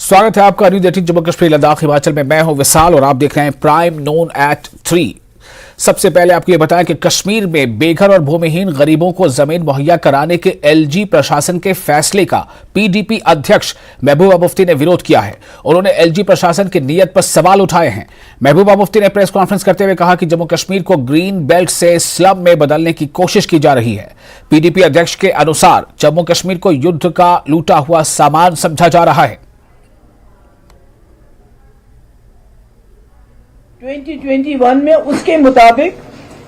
स्वागत है आपका न्यूज 18 जम्मू कश्मीर लद्दाख हिमाचल में। मैं हूं विशाल और आप देख रहे हैं प्राइम नोन एट 3। सबसे पहले आपको यह बताएं कि कश्मीर में बेघर और भूमिहीन गरीबों को जमीन मुहैया कराने के एलजी प्रशासन के फैसले का पीडीपी अध्यक्ष महबूबा मुफ्ती ने विरोध किया है। उन्होंने एलजी प्रशासन की नीयत पर सवाल उठाए हैं। महबूबा मुफ्ती ने प्रेस कॉन्फ्रेंस करते हुए कहा कि जम्मू कश्मीर को ग्रीन बेल्ट से स्लम में बदलने की कोशिश की जा रही है। पीडीपी अध्यक्ष के अनुसार जम्मू कश्मीर को युद्ध का लूटा हुआ सामान समझा जा रहा है। 2021 में उसके मुताबिक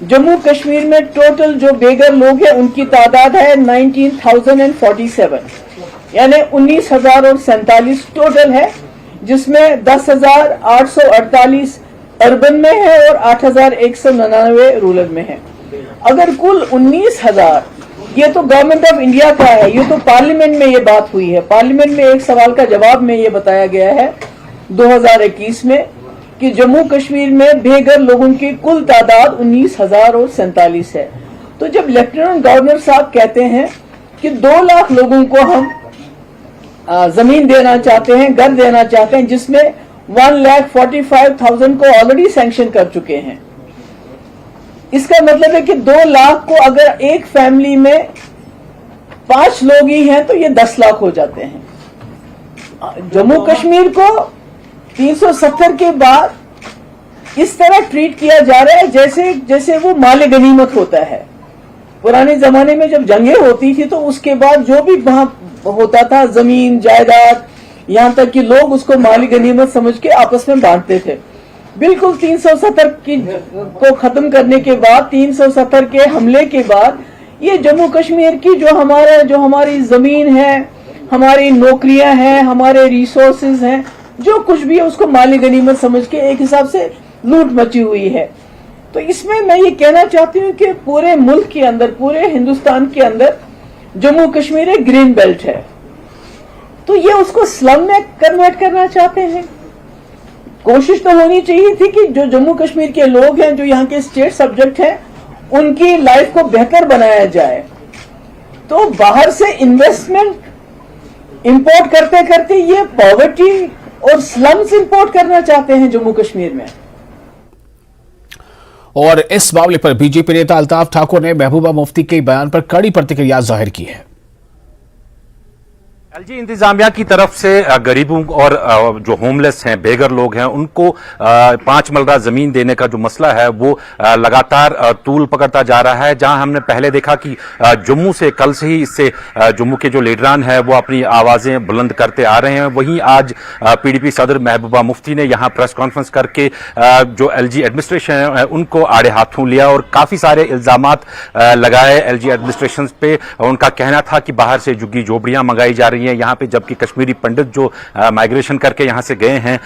जम्मू कश्मीर में टोटल जो बेघर लोग हैं उनकी तादाद है 19,047, यानी 19,047 टोटल है, जिसमें 10,848 अर्बन में है और 8,199 रूरल में है। अगर कुल 19,000, ये तो गवर्नमेंट ऑफ इंडिया का है, ये तो पार्लियामेंट में ये बात हुई है। पार्लियामेंट में एक सवाल का जवाब में ये बताया गया है 2021 में कि जम्मू कश्मीर में बेघर लोगों की कुल तादाद 19,047 है। तो जब लेफ्टिनेंट गवर्नर साहब कहते हैं कि 2 लाख लोगों को हम जमीन देना चाहते हैं, घर देना चाहते हैं, जिसमें 1,45,000 को ऑलरेडी सैंक्शन कर चुके हैं, इसका मतलब है कि 2 लाख को अगर एक फैमिली में 5 लोग ही हैं तो ये 10 लाख हो जाते हैं। जम्मू कश्मीर को 370 के बाद इस तरह ट्रीट किया जा रहा है जैसे वो माले गनीमत होता है। पुराने जमाने में जब जंगें होती थी तो उसके बाद जो भी वहां होता था, जमीन जायदाद, यहां तक कि लोग उसको माली गनीमत समझ के आपस में बांटते थे। बिल्कुल 370 को खत्म करने के बाद, 370 के हमले के बाद, ये जम्मू कश्मीर की जो हमारी जमीन है, हमारी नौकरियां हैं, हमारे रिसोर्सेज हैं, जो कुछ भी है उसको माली गनीमत समझ के एक हिसाब से लूट मची हुई है। तो इसमें मैं ये कहना चाहती हूँ कि पूरे मुल्क के अंदर, पूरे हिंदुस्तान के अंदर जम्मू कश्मीर एक ग्रीन बेल्ट है, तो ये उसको स्लम में कन्वर्ट करना चाहते हैं। कोशिश तो होनी चाहिए थी कि जो जम्मू कश्मीर के लोग हैं, जो यहाँ के स्टेट सब्जेक्ट हैं, उनकी लाइफ को बेहतर बनाया जाए। तो बाहर से इन्वेस्टमेंट इंपोर्ट करते करते ये पॉवर्टी और स्लम्स इंपोर्ट करना चाहते हैं जम्मू कश्मीर में। और इस मामले पर बीजेपी नेता अल्ताफ ठाकुर ने महबूबा मुफ्ती के बयान पर कड़ी प्रतिक्रिया जाहिर की है। एलजी इंतजामिया की तरफ से गरीबों और जो होमलेस हैं, बेघर लोग हैं, उनको 5 मरला जमीन देने का जो मसला है वो लगातार तूल पकड़ता जा रहा है। जहां हमने पहले देखा कि जम्मू से कल से ही इससे जम्मू के जो लीडरान हैं वो अपनी आवाजें बुलंद करते आ रहे हैं, वहीं आज पीडीपी सदर महबूबा मुफ्ती ने यहां प्रेस कॉन्फ्रेंस करके जो एलजी एडमिनिस्ट्रेशन है उनको आड़े हाथों लिया और काफी सारे इल्जामात लगाए एलजी एडमिनिस्ट्रेशन पे। उनका कहना था कि बाहर से झुग्गी झोपड़ियां मंगाई जा रही हैं यहां पे, जबकि कश्मीरी पंडित जो माइग्रेशन करके यहां से गए हैं,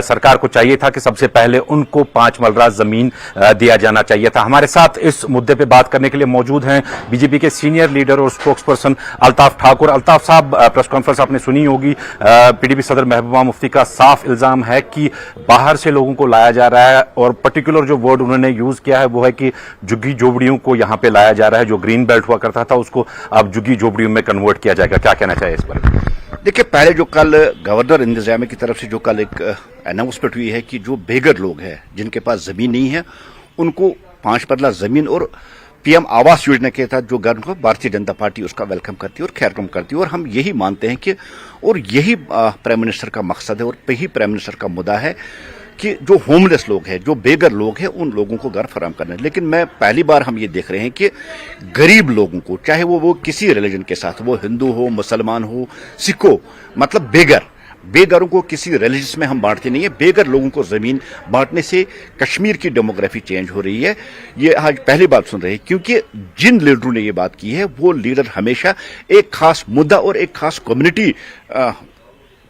सरकार को चाहिए था कि सबसे पहले उनको 5 मरला जमीन दिया जाना चाहिए था। हमारे साथ इस मुद्दे पे बात करने के लिए मौजूद हैं बीजेपी के सीनियर लीडर और स्पोक्स पर्सन अल्ताफ ठाकुर। अल्ताफ साहब, प्रेस कॉन्फ्रेंस आपने सुनी होगी, पीडीपी सदर महबूबा मुफ्ती का साफ इल्जाम है कि बाहर से लोगों को लाया जा रहा है और पर्टिकुलर जो वर्ड उन्होंने यूज किया है वो है कि झुग्गी झोपड़ियों को यहां पे लाया जा रहा है। जो ग्रीन बेल्ट हुआ करता था उसको अब झुग्गी झोपड़ियों में कन्वर्ट किया जाएगा। क्या कहना चाहिए इस पर? देखिए, पहले जो कल गवर्नर इंतजामिया की तरफ से जो कल एक अनाउंसमेंट हुई है कि जो बेघर लोग हैं, जिनके पास जमीन नहीं है, उनको 5 मरला जमीन और पीएम आवास योजना के तहत जो घर को भारतीय जनता पार्टी उसका वेलकम करती है और खैरकम करती है। और हम यही मानते हैं कि और यही प्राइम मिनिस्टर का मकसद है और यही प्राइम मिनिस्टर का मुद्दा है कि जो होमलेस लोग हैं, जो बेघर लोग हैं, उन लोगों को घर फराहम करना है। लेकिन मैं पहली बार हम ये देख रहे हैं कि गरीब लोगों को, चाहे वो किसी रिलीजन के साथ, वो हिंदू हो, मुसलमान हो, सिख हो, मतलब बेघरों को किसी रिलीजन में हम बांटते नहीं है। बेघर लोगों को जमीन बांटने से कश्मीर की डेमोग्राफी चेंज हो रही है। ये आज पहली बात सुन रहे हैं, क्योंकि जिन लीडरों ने ये बात की है वो लीडर हमेशा एक खास मुद्दा और एक खास कम्युनिटी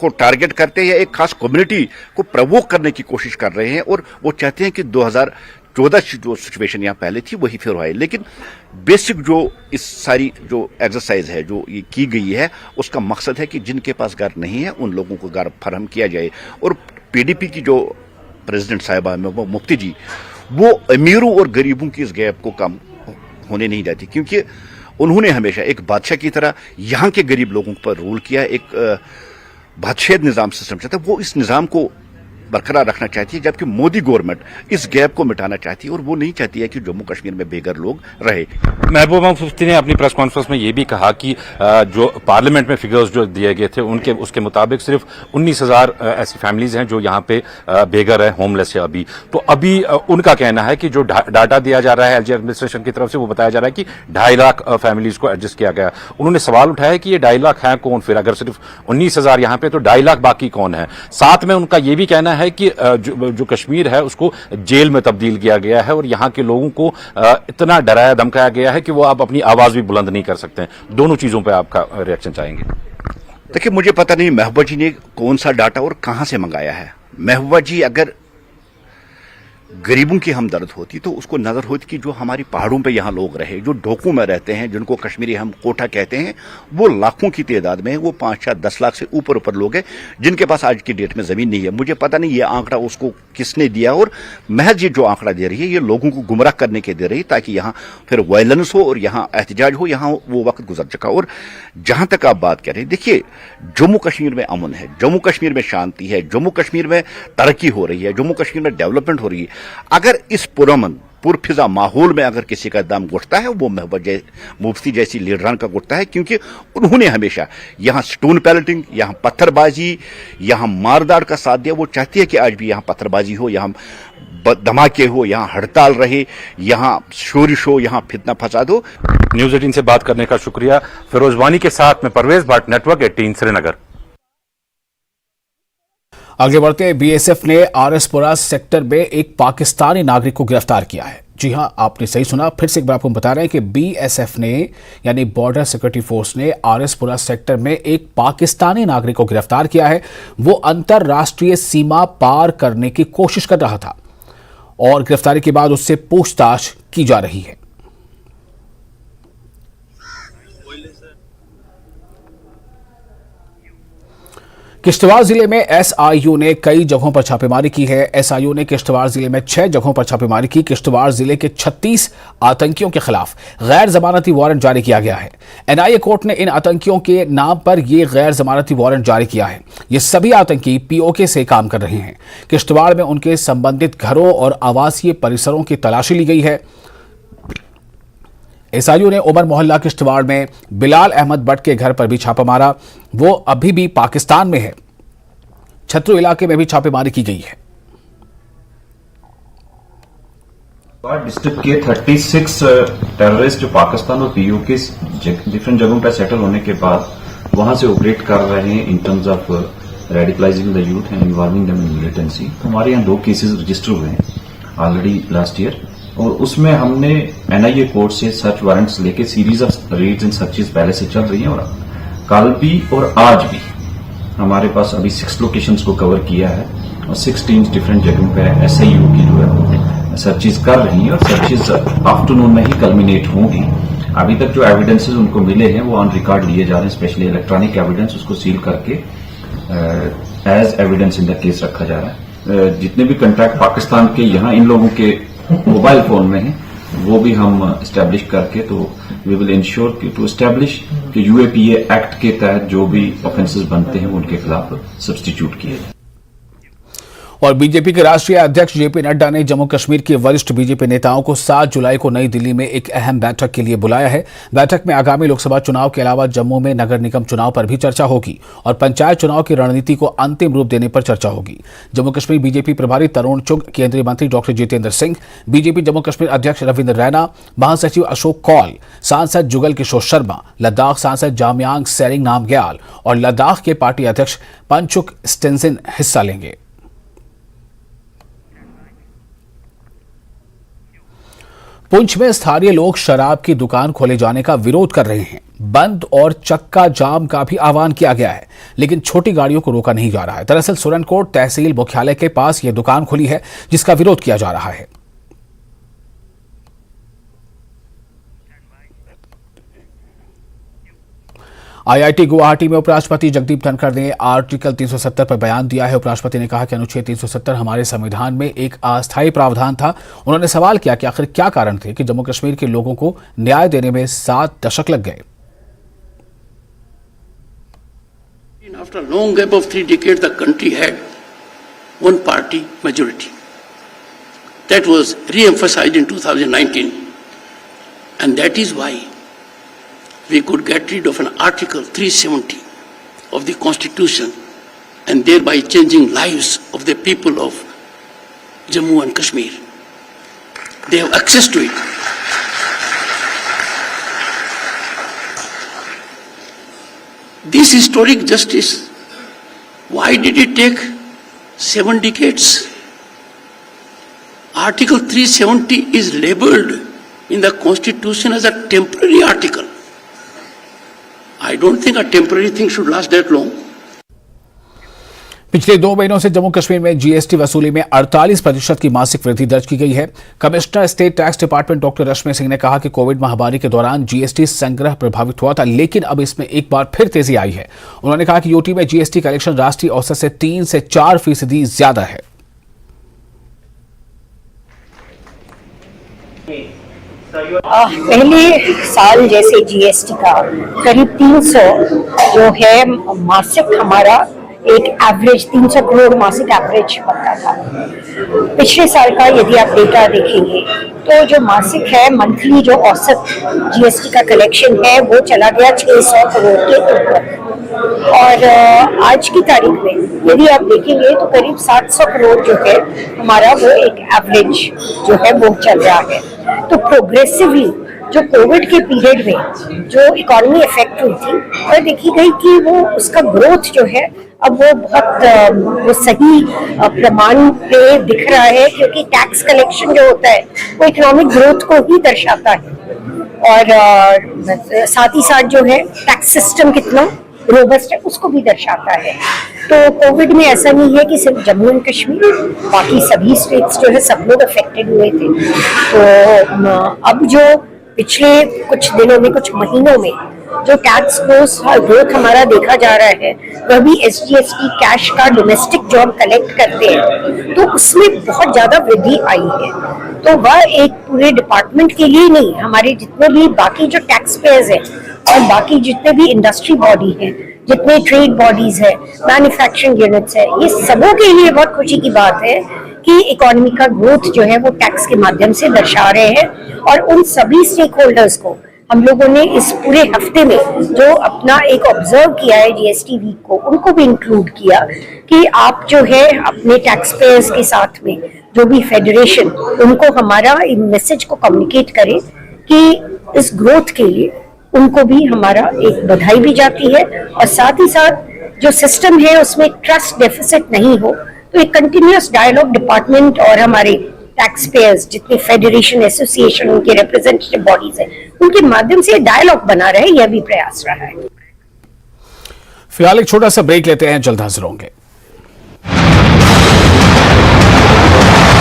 को टारगेट करते हैं या एक खास कम्युनिटी को प्रवोक करने की कोशिश कर रहे हैं और वो चाहते हैं कि 2014 की जो सिचुएशन यहाँ पहले थी वही फिर आए। लेकिन बेसिक जो इस सारी जो एक्सरसाइज है जो ये की गई है, उसका मकसद है कि जिनके पास घर नहीं है उन लोगों को घर फराहम किया जाए। और पीडीपी की जो प्रेसिडेंट साहिबा वो मुफ्ती जी, वो अमीरों और गरीबों की इस गैप को कम होने नहीं देती, क्योंकि उन्होंने हमेशा एक बादशाह की तरह यहाँ के गरीब लोगों पर रूल किया, एक बादशाह निज़ाम सिस्टम चाहता है, वो इस निज़ाम को बरकरार रखना चाहती है, जबकि मोदी गवर्नमेंट इस गैप को मिटाना चाहती है और वो नहीं चाहती है कि जम्मू कश्मीर में बेघर लोग रहे। महबूबा मुफ्ती ने अपनी प्रेस कॉन्फ्रेंस में ये भी कहा कि जो पार्लियामेंट में फिगर्स जो दिए गए थे उनके उसके मुताबिक सिर्फ 19,000 ऐसी फैमिलीज हैं जो यहाँ पे बेघर है, होमलेस है अभी। तो अभी उनका कहना है कि जो डाटा दिया जा रहा है एलजी एडमिनिस्ट्रेशन की तरफ से, वो बताया जा रहा है कि 2.5 लाख फैमिलीज को एडजस्ट किया गया। उन्होंने सवाल उठाया कि ये 2.5 लाख है कौन, फिर अगर सिर्फ 19,000 यहाँ पे तो 2.5 लाख बाकी कौन है। साथ में उनका ये भी कहना है कि जो कश्मीर है उसको जेल में तब्दील किया गया है और यहाँ के लोगों को इतना डराया धमकाया गया है कि वो आप अपनी आवाज भी बुलंद नहीं कर सकते। दोनों चीजों पे आपका रिएक्शन चाहेंगे? देखिए, मुझे पता नहीं महबूबा जी ने कौन सा डाटा और कहां से मंगाया है। महबूबा जी अगर गरीबों की हमदर्द होती तो उसको नजर होती कि जो हमारी पहाड़ों पे यहाँ लोग रहे, जो ढोकों में रहते हैं, जिनको कश्मीरी हम कोठा कहते हैं, वो लाखों की तादाद में है। वो 5-10 लाख से ऊपर लोग हैं जिनके पास आज की डेट में जमीन नहीं है। मुझे पता नहीं ये आंकड़ा उसको किसने दिया और महज ये जो आंकड़ा दे रही है ये लोगों को गुमराह करने के दे रही है ताकि यहाँ फिर वायलेंस हो और यहाँ एहतजाज हो। यहाँ वो वक्त गुजर चुका। और जहां तक आप बात कर रहे हैं, देखिए जम्मू कश्मीर में अमन है, जम्मू कश्मीर में शांति है, जम्मू कश्मीर में तरक्की हो रही है, जम्मू कश्मीर में डेवलपमेंट हो रही है। अगर इस पुरअमन पुरफिजा माहौल में अगर किसी का दम घुटता है वो महबूबा मुफ्ती जैसी लीडरान का घुटता है, क्योंकि उन्होंने हमेशा यहाँ स्टोन पैलेटिंग, यहाँ पत्थरबाजी, यहाँ मारदार का साथ दिया। वो चाहती है कि आज भी यहाँ पत्थरबाजी हो, यहाँ धमाके हो, यहाँ हड़ताल रहे, यहाँ शोरिश हो, यहाँ फितना फसाद हो। न्यूज़ 18 से बात करने का शुक्रिया। फिरोज वानी के साथ में परवेज भट्ट, नेटवर्क 18 श्रीनगर। आगे बढ़ते हैं। बीएसएफ ने आरएसपुरा सेक्टर में एक पाकिस्तानी नागरिक को गिरफ्तार किया है। जी हां, आपने सही सुना। फिर से एक बार आपको बता रहे हैं कि बीएसएफ ने यानी बॉर्डर सिक्योरिटी फोर्स ने आरएसपुरा सेक्टर में एक पाकिस्तानी नागरिक को गिरफ्तार किया है। वो अंतरराष्ट्रीय सीमा पार करने की कोशिश कर रहा था और गिरफ्तारी के बाद उससे पूछताछ की जा रही है। किश्तवाड़ जिले में एसआईयू ने कई जगहों पर छापेमारी की है। एसआईयू ने किश्तवाड़ जिले में 6 जगहों पर छापेमारी की। किश्तवाड़ जिले के 36 आतंकियों के खिलाफ गैर जमानती वारंट जारी किया गया है। एनआईए कोर्ट ने इन आतंकियों के नाम पर यह गैर जमानती वारंट जारी किया है। ये सभी आतंकी पीओके से काम कर रहे हैं। किश्तवाड़ में उनके संबंधित घरों और आवासीय परिसरों की तलाशी ली गई है। एसआईयू ने उमर मोहल्ला किश्तवाड़ में बिलाल अहमद भट्ट के घर पर भी छापा मारा। वो अभी भी पाकिस्तान में है। छत्रु इलाके में भी छापेमारी की गई है। डिस्ट्रिक्ट के 36 टेररिस्ट जो पाकिस्तान और पीओके डिफरेंट जगहों पर सेटल होने के बाद वहां से ऑपरेट कर रहे हैं in terms of radicalizing the youth and involving them in militancy. हमारे यहाँ 2 केसेस रजिस्टर हुए हैं ऑलरेडी लास्ट ईयर और उसमें हमने एनआईए कोर्ट से सर्च वारंट्स लेके series of raids and searches पहले से चल रही हैं और कल भी और आज भी हमारे पास अभी 6 लोकेशंस को कवर किया है और 6 टीम्स डिफरेंट जगहों पे एसआईयू की जो है सर्चेस कर रही हैं और सर्चेस आफ्टरनून में ही कल्मिनेट होंगी। अभी तक जो एविडेंसेस उनको मिले हैं वो ऑन रिकॉर्ड लिए जा रहे हैं, स्पेशली इलेक्ट्रॉनिक एविडेंस, उसको सील करके as evidence in the case रखा जा रहा है। जितने भी कंट्रैक्ट पाकिस्तान के यहाँ इन लोगों के मोबाइल फोन में है वो भी हम एस्टेब्लिश करके तो we will ensure to establish कि यूएपीए एक्ट के तहत जो भी ऑफेंसेस बनते हैं उनके खिलाफ सब्स्टिट्यूट किए जाए। और बीजेपी के राष्ट्रीय अध्यक्ष जेपी नड्डा ने जम्मू कश्मीर के वरिष्ठ बीजेपी नेताओं को 7 जुलाई को नई दिल्ली में एक अहम बैठक के लिए बुलाया है। बैठक में आगामी लोकसभा चुनाव के अलावा जम्मू में नगर निगम चुनाव पर भी चर्चा होगी और पंचायत चुनाव की रणनीति को अंतिम रूप देने पर चर्चा होगी। जम्मू कश्मीर बीजेपी प्रभारी तरुण चुग, केंद्रीय मंत्री डॉक्टर जितेंद्र सिंह, बीजेपी जम्मू कश्मीर अध्यक्ष रविंद्र रैना, महासचिव अशोक कौल, सांसद जुगल किशोर शर्मा, लद्दाख सांसद जामयांग सेरिंग नामग्याल और लद्दाख के पार्टी अध्यक्ष पंचुक स्टेंसिन हिस्सा लेंगे। पुंछ में स्थानीय लोग शराब की दुकान खोले जाने का विरोध कर रहे हैं। बंद और चक्का जाम का भी आह्वान किया गया है, लेकिन छोटी गाड़ियों को रोका नहीं जा रहा है। दरअसल सुरनकोट तहसील मुख्यालय के पास यह दुकान खुली है जिसका विरोध किया जा रहा है। आईआईटी गुवाहाटी में उपराष्ट्रपति जगदीप धनखड़ ने आर्टिकल 370 पर बयान दिया है। उपराष्ट्रपति ने कहा कि अनुच्छेद 370 हमारे संविधान में एक अस्थायी प्रावधान था। उन्होंने सवाल किया कि आखिर क्या कारण थे कि जम्मू कश्मीर के लोगों को न्याय देने में 7 दशक लग गए। After a long gap of 3 decades, the country had one party majority. That was re-emphasized in 2019. And that is why we could get rid of an Article 370 of the Constitution and thereby changing lives of the people of Jammu and Kashmir. They have access to it. This historic justice, why did it take 7 decades? Article 370 is labeled in the Constitution as a temporary article. I don't think a temporary thing should last that long. पिछले 2 महीनों से जम्मू कश्मीर में GST वसूली में 48% की मासिक वृद्धि दर्ज की गई है। Commissioner state tax department doctor Rashmi Singh ने कहा कि कोविड महामारी के दौरान जीएसटी संग्रह प्रभावित हुआ था, लेकिन अब इसमें एक बार फिर तेजी आई है। उन्होंने कहा कि यूटी में जीएसटी कलेक्शन राष्ट्रीय औसत से 3 से 4% ज्यादा है। पहले साल जैसे जीएसटी का करीब 300 जो है मासिक हमारा एक एवरेज 300 करोड़ मासिक एवरेज बनता था। पिछले साल का यदि आप डेटा देखेंगे तो जो मासिक है मंथली जो औसत जीएसटी का कलेक्शन है वो चला गया 600 करोड़ के ऊपर। और आज की तारीख में यदि आप देखेंगे तो करीब 700 करोड़ जो है हमारा वो एक एवरेज जो है वो चल रहा है। तो प्रोग्रेसिवली जो कोविड के पीरियड में जो इकोनॉमी इफेक्ट हुई थी और देखी गई कि वो उसका ग्रोथ जो है अब वो बहुत वो सही प्रमाण पे दिख रहा है, क्योंकि टैक्स कलेक्शन जो होता है वो इकोनॉमिक ग्रोथ को ही दर्शाता है। और साथ ही साथ जो है टैक्स सिस्टम कितना रोबस्ट है उसको भी दर्शाता है। तो कोविड में ऐसा नहीं है कि सिर्फ जम्मू एंड कश्मीर, बाकी सभी स्टेट्स जो है सब लोग अफेक्टेड हुए थे। तो अब जो पिछले कुछ दिनों में कुछ महीनों में जो टैक्स ग्रोथ हमारा देखा जा रहा है वह भी एसजीएसटी कैश का डोमेस्टिक जो हम कलेक्ट करते हैं तो उसमें बहुत ज्यादा वृद्धि आई है। तो वह एक पूरे डिपार्टमेंट के लिए नहीं, हमारे जितने भी बाकी जो टैक्स पेयर्स हैं और बाकी जितने भी इंडस्ट्री बॉडी हैं, जितने ट्रेड बॉडीज है, मैन्युफैक्चरिंग यूनिट्स है, ये सबों के लिए बहुत खुशी की बात है कि इकोनॉमी का ग्रोथ जो है वो टैक्स के माध्यम से दर्शा रहे हैं। और उन सभी स्टेक होल्डर्स को हम लोगों ने इस पूरे हफ्ते में जो अपना एक ऑब्जर्व किया है जीएसटी वीक को, उनको भी इंक्लूड किया कि आप जो है अपने टैक्स पेयर्स के साथ में जो भी फेडरेशन उनको हमारा मैसेज को कम्युनिकेट करें कि इस ग्रोथ के लिए उनको भी हमारा एक बधाई भी जाती है और साथ ही साथ जो सिस्टम है उसमें ट्रस्ट डेफिसिट नहीं हो। तो एक कंटिन्यूअस डायलॉग डिपार्टमेंट और हमारे टैक्स पेयर्स जितने फेडरेशन एसोसिएशन उनके रिप्रेजेंटेटिव बॉडीज हैं उनके माध्यम से डायलॉग बना रहे, यह भी प्रयास रहा है। फिलहाल एक छोटा सा ब्रेक लेते हैं, जल्द हाजिर होंगे।